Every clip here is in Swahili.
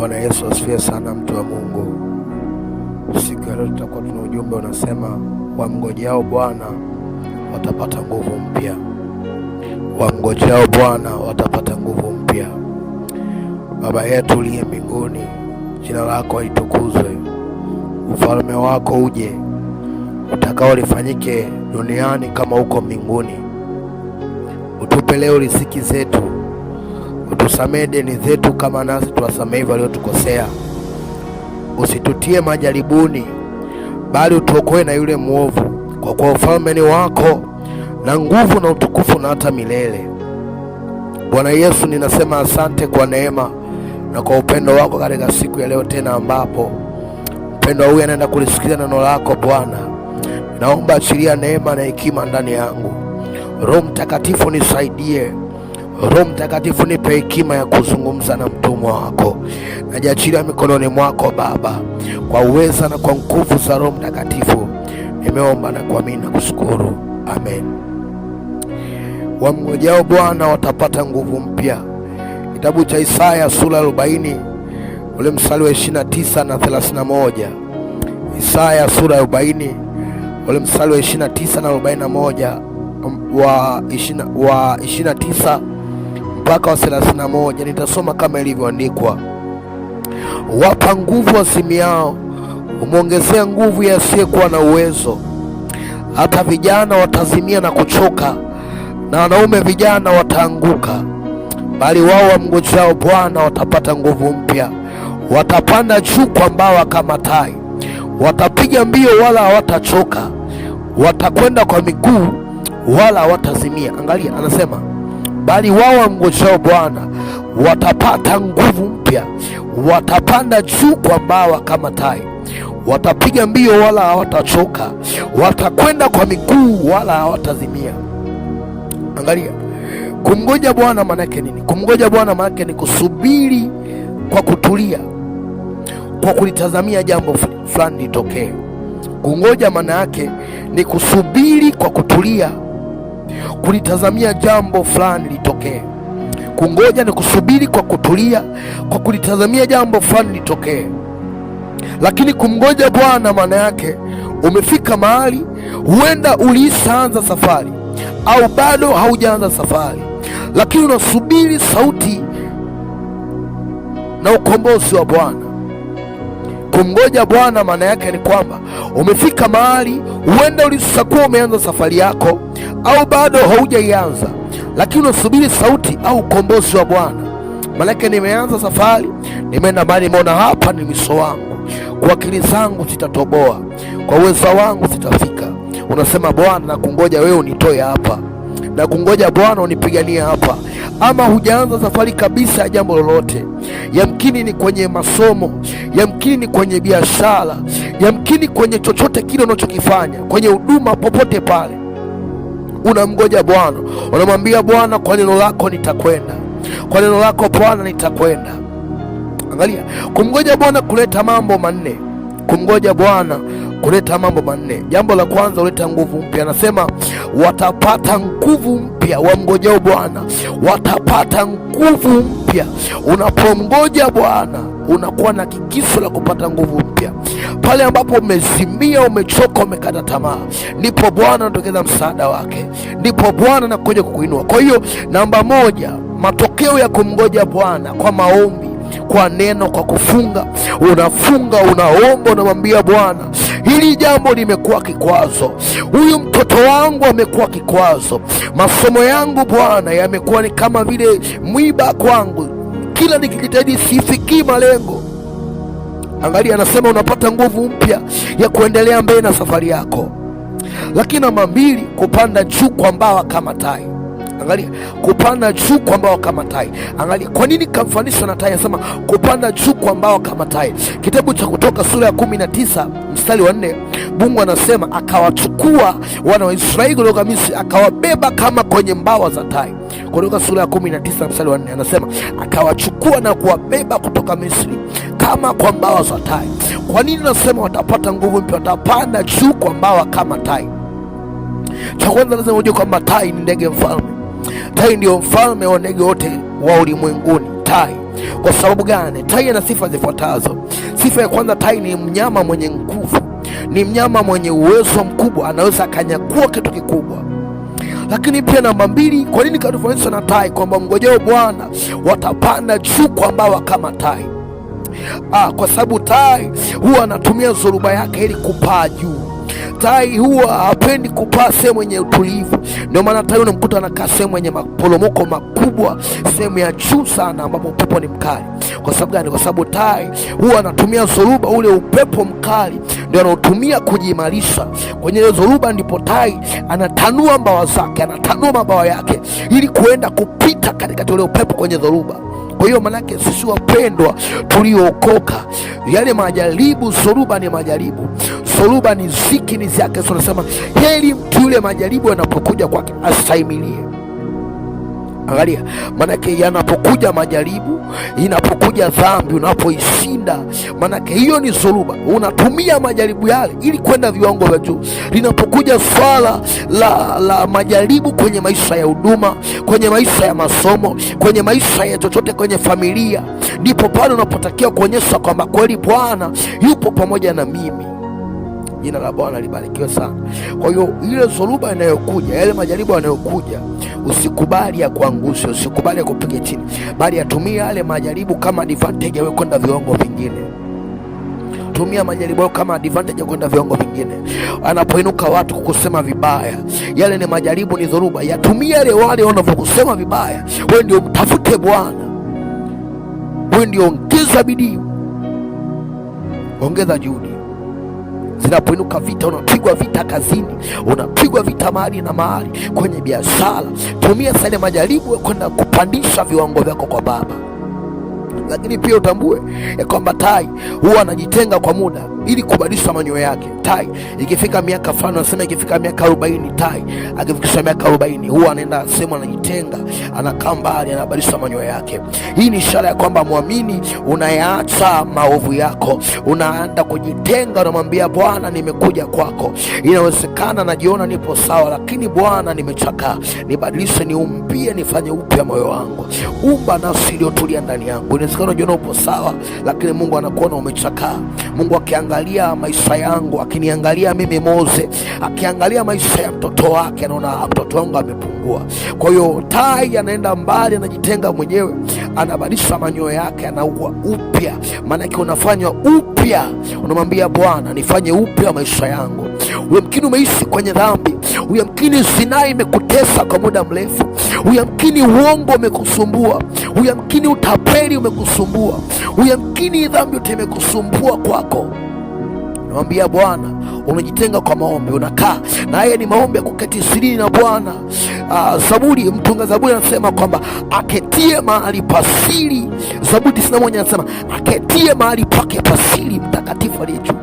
Bwana Yesu asifiwe sana, mtu wa Mungu. Siku ya leo tutakuwa tuna ujumbe unasema, wamngojao Bwana watapata nguvu mpya. Wamngojao Bwana watapata nguvu mpya. Baba yetu uliye mbinguni, jina lako litukuzwe. Ufalme wako uje, utakao lifanyike duniani kama huko mbinguni. Utupe leo riziki zetu, utusamehe deni zetu kama nasi tuwasamehe waliotukosea. Usitutie majaribuni, bali utuokoe na yule mwovu, kwa kuwa ufalme ni wako na nguvu na utukufu na hata milele. Bwana Yesu, ninasema asante kwa neema na kwa upendo wako katika siku ya leo tena, ambapo mpendo huyu anaenda kulisikia neno lako. Bwana, naomba achilia neema na hekima ndani yangu. Roho Mtakatifu nisaidie. Roho Mtakatifu nipe hekima ya kuzungumza na mtumwa wako. Najiachilia mikononi mwako Baba, kwa uweza na kwa nguvu za Roho Mtakatifu. Nimeomba na kuamini na kushukuru, amen. Wamngojao Bwana watapata nguvu mpya. Kitabu cha Isaya sura 40 ule mstari wa 29 na 31. Isaya sura 40 ule mstari wa 29 na 41, wa 29 mpaka wa 31. Nitasoma kama ilivyoandikwa. Wapa nguvu wasimiao, umwongezea nguvu yasiyekuwa na uwezo. Hata vijana watazimia na kuchoka, na wanaume vijana wataanguka. Bali wao wamngojao Bwana watapata nguvu mpya. Watapanda juu kwa mbawa kama tai, watapiga mbio wala hawatachoka, watakwenda kwa miguu wala hawatazimia. Angalia, anasema bali wao wamngojao Bwana watapata nguvu mpya. Watapanda juu kwa mbawa kama tai, watapiga mbio wala hawatachoka, watakwenda kwa miguu wala hawatazimia. Angalia, kumngoja Bwana maana yake nini? Kumngoja Bwana maana yake ni kusubiri kwa kutulia, kwa kulitazamia jambo fulani litokee. Kungoja maana yake ni kusubiri kwa kutulia, kulitazamia jambo fulani litokee. Kungoja ni kusubiri kwa kutulia, kwa kulitazamia jambo fulani litokee. Lakini kumngoja Bwana maana yake umefika mahali, huenda uliishaanza safari au bado haujaanza safari, lakini unasubiri sauti na ukombozi wa Bwana. Kumngoja Bwana maana yake ni kwamba umefika mahali, huenda ulishakuwa umeanza safari yako au bado haujaianza, lakini unasubiri sauti au ukombozi wa Bwana. Maana yake nimeanza safari, nimeenda mahali, nimeona hapa ni mwisho wangu, kwa akili zangu sitatoboa, kwa uwezo wangu sitafika. Unasema Bwana, na kungoja wewe unitoe hapa, na kungoja Bwana unipiganie hapa. Ama hujaanza safari kabisa ya jambo lolote, yamkini ni kwenye masomo, yamkini ni kwenye biashara, yamkini kwenye chochote kile unachokifanya, kwenye huduma, popote pale unamngoja Bwana. Unamwambia Bwana, kwa neno lako nitakwenda, kwa neno lako Bwana nitakwenda. Angalia, kumngoja Bwana kuleta mambo manne. Kumngoja Bwana kuleta mambo manne. Jambo la kwanza, huleta nguvu mpya. Anasema watapata nguvu mpya. Wamngojao Bwana watapata nguvu mpya. Unapomngoja Bwana unakuwa na kikiso la kupata nguvu mpya. Pale ambapo umezimia, umechoka, umekata tamaa, ndipo Bwana anatokeza msaada wake, ndipo Bwana anakuja kukuinua. Kwa hiyo namba moja, matokeo ya kumngoja Bwana kwa maombi, kwa neno, kwa kufunga. Unafunga, unaomba, unamwambia Bwana, hili jambo limekuwa kikwazo, huyu mtoto wangu amekuwa kikwazo, masomo yangu Bwana yamekuwa ni kama vile mwiba kwangu, kila nikijitahidi sifikii malengo. Angalia, anasema unapata nguvu mpya ya kuendelea mbele na safari yako. Lakini namba mbili, kupanda juu kwa mbawa kama tai. Angalia, kupanda juu kwa mbawa kama tai. Angalia, kwa nini kamfanisha na tai? Anasema kupanda juu kwa mbawa kama tai. Kitabu cha Kutoka sura ya 19 mstari wa 4, Mungu anasema akawachukua wana wa Israeli kutoka Misri, akawabeba kama kwenye mbawa za tai. Kutoka sura ya 19 mstari wa 4 anasema akawachukua na kuwabeba kutoka Misri kama kwa mbawa za tai. Kwa nini nasema watapata nguvu mpya? Watapanda juu kwa mbawa kama tai. Cha kwanza lazima ujue kwamba tai ni ndege mfalme. Tai ndio mfalme wa ndege wote wa ulimwenguni. Tai Kwa sababu gani? Tai ana sifa zifuatazo. Sifa ya kwanza, tai ni mnyama mwenye nguvu, ni mnyama mwenye uwezo mkubwa, anaweza akanyakua kitu kikubwa. Lakini pia namba mbili, kwa nini katufanisha na tai? Kwamba mngojeo Bwana watapanda juu kwa mbawa kama tai. Kwa sababu tai huwa anatumia zoruba yake ili kupaa juu. Tai huwa hapendi kupaa sehemu yenye utulivu. Ndio maana tai unamkuta anakaa sehemu yenye maporomoko makubwa, sehemu ya juu sana ambapo upepo ni mkali. Kwa sababu gani? Kwa sababu tai huwa anatumia zoruba, ule upepo mkali ndio anaotumia kujimarisha kwenye ile zoruba. Ndipo tai anatanua mbawa zake, anatanua mabawa yake ili kuenda kupita katika ule upepo kwenye zoruba. Kwa hiyo manake sisi wapendwa tuliookoka, yale majaribu, zoruba ni majaribu, zoruba ni ziki, ni zake. Tunasema heri mtu yule majaribu yanapokuja kwake astahimilie. Angalia, manake yanapokuja majaribu, inapokuja dhambi, unapoishinda, manake hiyo ni zoruba. Unatumia majaribu yale ili kwenda viwango vya juu. Linapokuja swala la majaribu kwenye maisha ya huduma, kwenye maisha ya masomo, kwenye maisha ya chochote, kwenye familia, ndipo pale unapotakiwa kuonyesha kwamba kweli Bwana yupo pamoja na mimi. Jina la Bwana libarikiwe sana. Kwa hiyo ile zoruba inayokuja, yale majaribu yanayokuja, usikubali ya kuangusha, usikubali ya kupiga chini, bali atumia yale majaribu kama advantage ya kwenda viwango vingine. Tumia majaribu kama advantage ya kwenda viwango vingine. Anapoinuka watu kukusema vibaya, yale ni majaribu, ni dhoruba. Yatumia yale wale wanavyokusema vibaya, wewe ndio mtafute Bwana, wewe ndio ongeza bidii, ongeza juhudi. Zinapoinuka vita, unapigwa vita kazini, unapigwa vita mahali na mahali, kwenye biashara, tumia sale majaribu kwenda kupandisha viwango vyako kwa Baba. Lakini pia utambue ya kwamba tai huwa anajitenga kwa muda ili kubadilisha manyoya yake. Tai ikifika miaka fulani, anasema ikifika miaka 40, tai akifikisha miaka 40 huwa anaenda sehemu, anajitenga, anakaa mbali, anabadilisha manyoya yake. Hii ni ishara ya kwamba muamini unayaacha maovu yako, unaenda kujitenga, unamwambia Bwana, nimekuja kwako. Inawezekana najiona nipo sawa, lakini Bwana, nimechakaa, nibadilishe, niumbie, nifanye upya moyo wangu, umba nafsi iliyotulia ndani yangu. Inawezekana unajiona upo sawa, lakini Mungu anakuona umechakaa. Mungu akiangalia maisha yangu, akiniangalia mimi Mose, akiangalia maisha ya mtoto wake, anaona mtoto wangu amepungua. Kwa hiyo tai anaenda mbali, anajitenga mwenyewe, anabadilisha manyoya yake, anaua upya. Maana yake unafanywa upya, unamwambia Bwana, nifanye upya maisha yangu. Uyamkini umeishi kwenye dhambi, uyamkini zinaa imekutesa kwa muda mrefu, uyamkini uongo umekusumbua, uyamkini utapeli umekusumbua, uyamkini dhambi yote imekusumbua kwako. Namwambia Bwana, unajitenga kwa maombi, unakaa na haya ni maombi ya kuketi sirini na Bwana. Zaburi, mtunga Zaburi anasema kwamba aketie mahali pasiri. Zaburi 91 anasema aketie mahali pake pasiri mtakatifu aliye juu.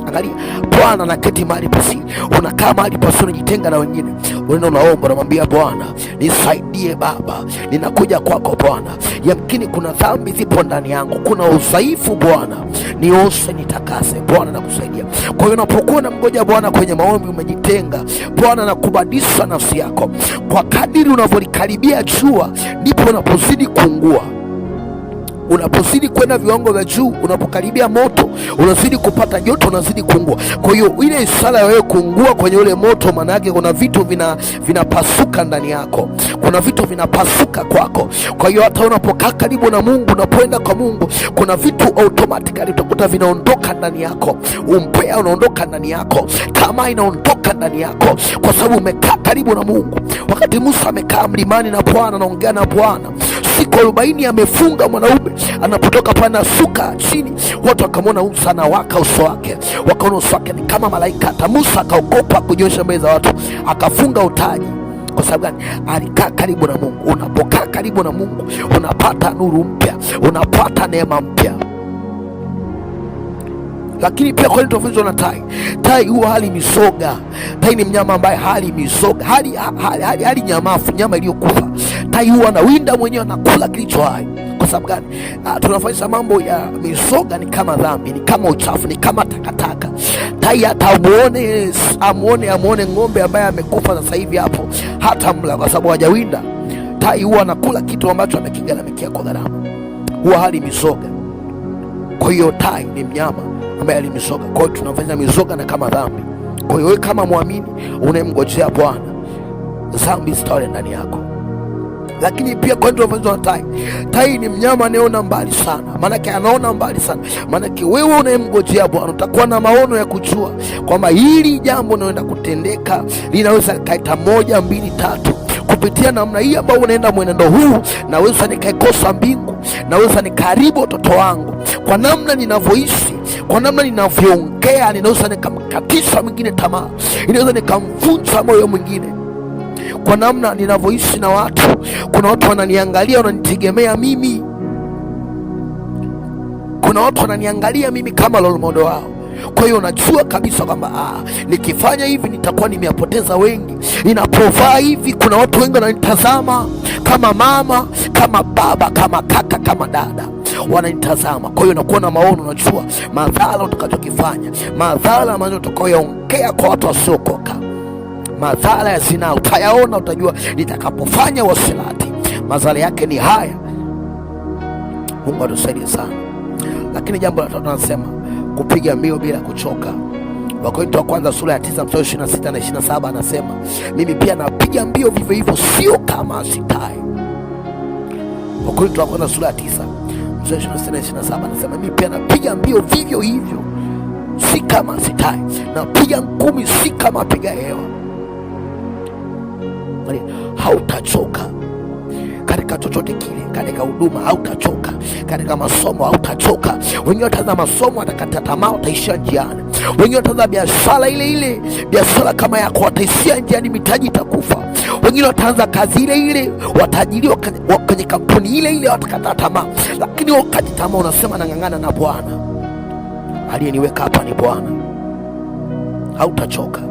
Angalia, Bwana anaketi mahali pasiri. Unakaa mahali pasiri, unajitenga na wengine, unaenda unaomba, unamwambia Bwana, nisaidie Baba, ninakuja kwako Bwana. Yamkini kuna dhambi zipo ndani yangu, kuna udhaifu Bwana, nioshe, nitakase. Bwana nakusaidia. Kwa hiyo unapokuwa na mgoja Bwana kwenye maombi, umejitenga, Bwana anakubadilisha nafsi yako. Kwa kadiri unavyolikaribia jua, ndipo unapozidi kuungua. Unapozidi kwenda viwango vya juu, unapokaribia moto, unazidi kupata joto, unazidi kuungua. Kwa hiyo ile ishara ya wewe kuungua kwenye ule moto, maana yake kuna vitu vinapasuka ndani yako, kuna vitu vinapasuka kwako. Kwa hiyo hata unapokaa karibu na Mungu, unapoenda kwa Mungu, kuna vitu automatically utakuta vinaondoka ndani yako. Umbea unaondoka ndani yako, tamaa inaondoka ndani yako, kwa sababu umekaa karibu na Mungu. Wakati Musa amekaa mlimani na Bwana, anaongea na Bwana siku 40, amefunga mwanaume, anapotoka pale asuka chini, watu wakamwona Musa anawaka uso wake, wakaona uso wake ni kama malaika. Hata Musa akaogopa kujionyesha mbele za watu, akafunga utaji. Kwa sababu gani? Alikaa karibu na Mungu. Unapokaa karibu na Mungu, unapata nuru mpya, unapata neema mpya. Lakini pia kwa nini tofauti na tai? Tai huwa hali misoga. Tai ni mnyama ambaye hali misoga, hali nyamafu, nyama iliyokufa. Tai huwa anawinda mwenyewe, anakula kilicho hai. Kwa sababu gani? Tunafanya mambo ya misoga ni kama dhambi, ni kama uchafu, ni kama takataka. Tai hata amuone ng'ombe ambaye amekufa sasa hivi hapo, hata mla, kwa sababu hajawinda. Tai huwa anakula kitu ambacho amekigharamikia kwa gharama. huwa hali mizoga. Kwa hiyo tai ni mnyama ambaye alimizoga. Kwa hiyo tunafanya mizoga na kama dhambi. Kwa hiyo wewe kama muamini unayemngojea Bwana, dhambi zitaole ndani yako. Lakini pia kwa ndio tunafanya tai. Tai ni mnyama anayeona mbali sana. Maanake anaona mbali sana. Maanake wewe unayemngojea Bwana utakuwa na maono ya kujua kwamba hili jambo linaloenda kutendeka linaweza kaita 1, 2, 3. Kupitia namna hii ambayo unaenda mwenendo huu, naweza nikaikosa mbingu, naweza nikaharibu watoto wangu. Kwa namna ninavyoishi, kwa namna ninavyoongea, ninaweza nikamkatisha mwingine tamaa, ninaweza nikamvunja moyo mwingine. Kwa namna ninavyoishi na watu, kuna watu wananiangalia, wananitegemea mimi. Kuna watu wananiangalia mimi kama role model wao. Kwa hiyo unajua kabisa kwamba nikifanya hivi nitakuwa nimeyapoteza wengi. Ninaprovaa hivi, kuna watu wengi wananitazama kama mama, kama baba, kama kaka, kama dada, wananitazama. Kwa hiyo unakuwa na maono, unajua madhara utakachokifanya, madhara ambayo utakayoongea kwa watu wasiokoka, madhara ya zinaa utayaona, utajua nitakapofanya uasherati madhara yake ni haya. Mungu atusaidie sana. Lakini jambo la tatu anasema kupiga mbio bila kuchoka. Wakorintho wa kwanza sura ya 9 mstari 26 na 27 anasema mimi pia napiga mbio vivyo hivyo, sio kama sitaye. Wakorintho wa kwanza sura ya 9 mstari 26 na 27 anasema mimi pia napiga mbio vivyo hivyo, si kama sitaye. Napiga ngumi si kama piga hewa. Hautachoka katika chochote kile, katika huduma hautachoka, katika masomo hautachoka. Wengine wataanza masomo watakata tamaa, wataishia njiani. Wengine wataanza biashara ile biashara kama yako, wataishia njiani, mitaji itakufa. Wengine wataanza kazi ile watajiriwa kwenye kampuni ile watakata tamaa. Lakini wakati tamaa unasema nang'ang'ana na Bwana, aliyeniweka hapa ni Bwana. Hautachoka.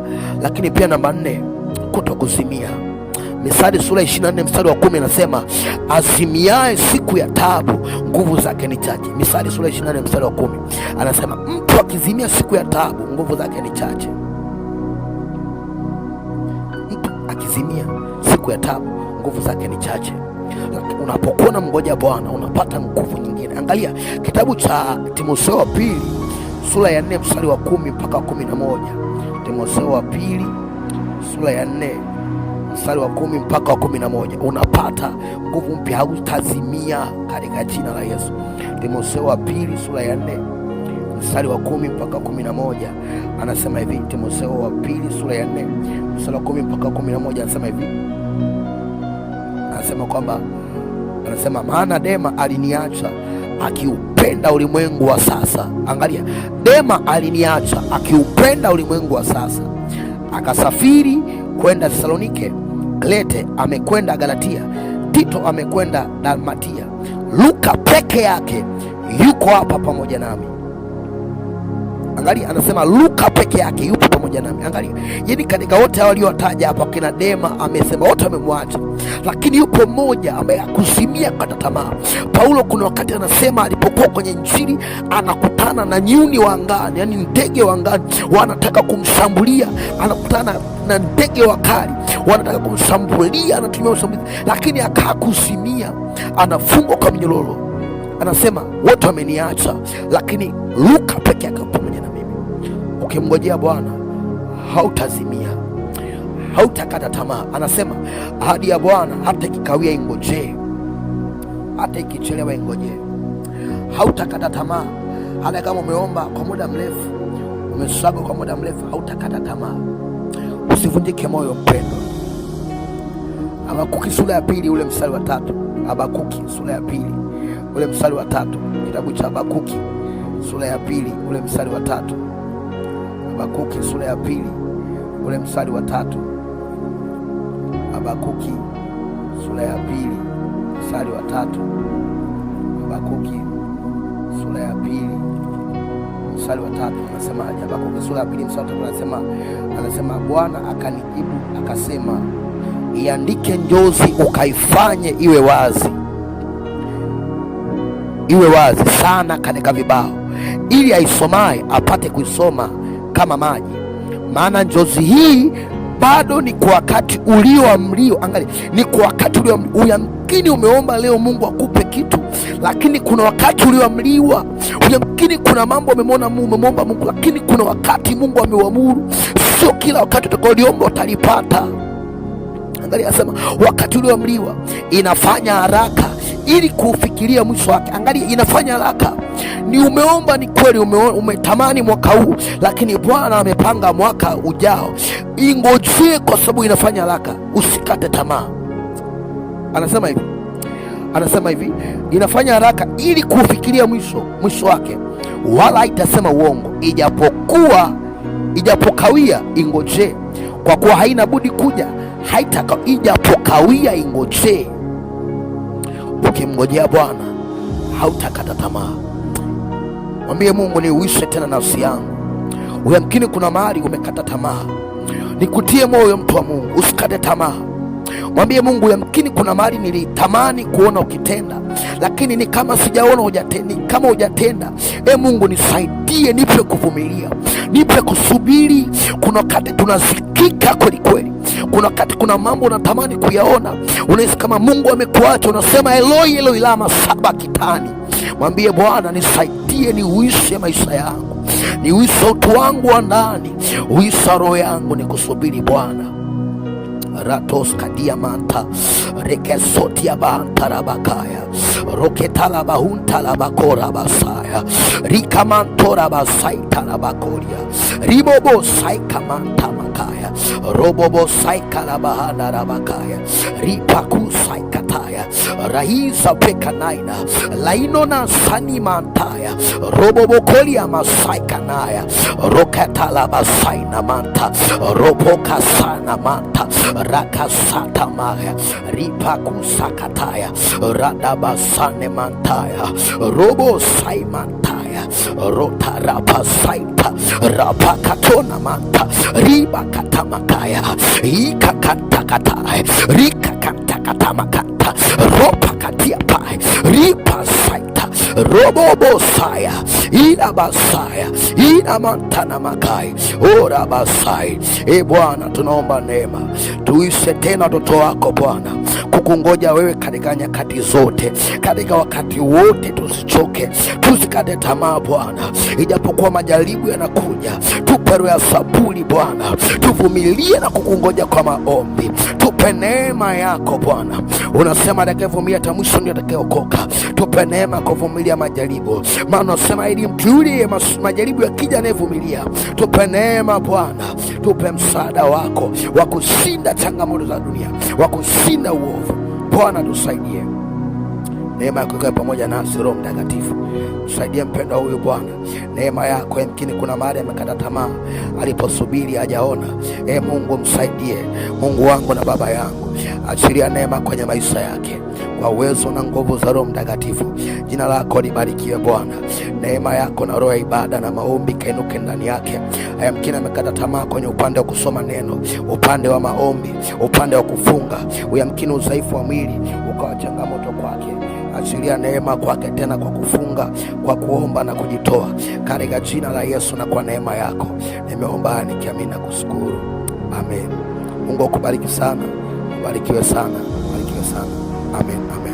Lakini pia namba 4, kutokuzimia. Misali sura 24 mstari wa 10 anasema azimiae siku ya taabu nguvu zake ni chache. Misali sura 24 mstari wa 10 anasema mtu akizimia siku ya taabu nguvu zake ni chache. Mtu akizimia siku ya taabu nguvu zake ni chache. Unapokuwa na mngoja Bwana unapata nguvu nyingine. Angalia kitabu cha Timotheo wa pili sura ya 4 mstari wa 10 mpaka 11. Timotheo wa pili sura ya 4 mstari wa 10 mpaka 11. Unapata nguvu mpya, hautazimia katika jina la Yesu. Timotheo wa pili sura ya 4 mstari wa 10 mpaka 11 anasema hivi. Timotheo wa pili sura ya 4 mstari wa 10 mpaka 11 anasema hivi. Anasema kwamba maana Dema aliniacha akiupenda ulimwengu wa sasa. Angalia, Dema aliniacha akiupenda ulimwengu wa sasa, akasafiri kwenda Thesalonike. Klete amekwenda Galatia. Tito amekwenda Dalmatia. Luka peke yake yuko hapa pamoja nami. Angalia, anasema Luka peke yake yupo pamoja nami. Angalia, yani katika wote waliotaja hapa kina Dema amesema wote wamemwacha, lakini yupo mmoja ambaye akuzimia kata tamaa. Paulo kuna wakati anasema alipokuwa kwenye Injili anakutana na nyuni wa angani, yani ndege wa angani wanataka kumshambulia, anakutana na ndege wakali wanataka kumshambulia, anatumia ushambulizi, lakini akakuzimia, anafungwa kwa minyororo. Anasema wote wameniacha, lakini Luka peke yake pamoja na mimi. Ukimngojea Bwana hautazimia, hautakata tamaa. Anasema ahadi ya Bwana hata ikikawia ingojee, hata ikichelewa ingojee. Hautakata tamaa. Hata kama umeomba kwa muda mrefu, umesaga kwa muda mrefu, hautakata tamaa. Usivunjike moyo mpendwa. Habakuki sura ya 2 ule mstari wa 3. Habakuki sura ya 2 ule mstari wa 3. Kitabu cha Habakuki sura ya 2 ule mstari wa 3. Habakuki sura ya 2 ule mstari wa 3. Habakuki sura ya 2 mstari wa 3. Habakuki sura ya 2 mstari wa 3 anasemaje? Habakuki sura ya 2 mstari wa 3 anasema Bwana akanijibu akasema, iandike njozi ukaifanye iwe wazi sana katika vibao, ili aisomaye apate kuisoma kama maji. Maana njozi hii bado ni kwa wakati ulioamriwa. Angalia, ni kwa wakati ulioamriwa. Yamkini umeomba leo Mungu akupe kitu, lakini kuna wakati ulioamriwa. Yamkini kuna mambo umemwomba Mungu, lakini kuna wakati Mungu ameuamuru. Sio kila wakati utakaoliomba utalipata. Angalia, asema wakati ulioamriwa. Inafanya haraka ili kufikiria mwisho wake. Angalia, inafanya haraka. Ni umeomba, ni kweli umetamani mwaka huu, lakini Bwana amepanga mwaka ujao. Ingojee, kwa sababu inafanya haraka. Usikate tamaa. Anasema hivi, inafanya haraka ili kufikiria mwisho wake, wala itasema uongo. Ijapokawia ingojee, kwa kuwa haina budi kuja. Ijapokawia ingojee. Ukimngojea Bwana hautakata tamaa. Mwambie Mungu, niuishe tena nafsi yangu. Yamkini kuna mahali umekata tamaa. Nikutie moyo, mtu wa Mungu, usikate tamaa. Mwambie Mungu, yamkini kuna mahali nilitamani kuona ukitenda, lakini ni kama sijaona hujatenda. Mungu nisaidie, nipe kuvumilia, nipe kusubiri. Kuna wakati tunazikika kweli kweli. Kuna wakati kuna mambo unatamani kuyaona, unahisi kama Mungu amekuacha, unasema Eloi Eloi lama sabakthani. Mwambie Bwana, nisaidie niuishe maisha yangu, niuishe utu wangu wa ndani, uishe roho yangu, nikusubiri Bwana. Ratos kadia manta rekesotia bantarabakaya roketala bahuntala bakora basaya rikamantora basaitala bakoria ribobo saikamanta makaya robobo saikala bahana rabakaya ripaku saikataya rahisa pekanaina lainona sani mantaya robobo kolia masaikanaya roketala basaina manta roboka sana manta rakasata maya ripakusakataya radabasane mantaya robo saimantaya rotarapasaita rapakatona manta ribakatamakaya ikakatakatae rikakatakatamakata ropakatiapae ripasaita robobosaya inabasaya inamantana makai orabasai. Bwana, tunaomba neema, tuishe tena watoto wako Bwana kukungoja wewe katika nyakati zote, katika wakati wote. Tusichoke, tusikate tamaa Bwana, ijapokuwa majaribu yanakuja. Tupe roho ya saburi Bwana, tuvumilie na kukungoja kwa maombi. Tupe neema yako Bwana. Unasema atakayevumilia hata mwisho ndiye atakayeokoka. Tupe neema kuvumilia majaribu, maana unasema ili mtu yule majaribu yakija anayevumilia. Tupe neema Bwana, tupe msaada wako wa kushinda changamoto za dunia, wa kushinda uovu. Bwana tusaidie, neema yako ikae pamoja nasi. Roho Mtakatifu msaidie mpendwa huyu Bwana, neema yako. Yamkini kuna mahali amekata tamaa, aliposubiri hajaona. Mungu msaidie, Mungu wangu na Baba yangu, achilia neema kwenye maisha yake kwa uwezo na nguvu za Roho Mtakatifu. Jina lako libarikiwe Bwana. Neema yako na roho ya ibada na maombi kainuke ndani yake. Yamkini amekata tamaa kwenye upande wa kusoma neno, upande wa maombi, upande wa kufunga. Yamkini udhaifu wa mwili ukawa changamoto kwake. Achilia neema kwake tena kwa kufunga, kwa kuomba na kujitoa, katika jina la Yesu. Na kwa neema yako nimeomba nikiamini na kushukuru, amen. Mungu akubariki sana, ubarikiwe sana, ubarikiwe sana. Amen, amen.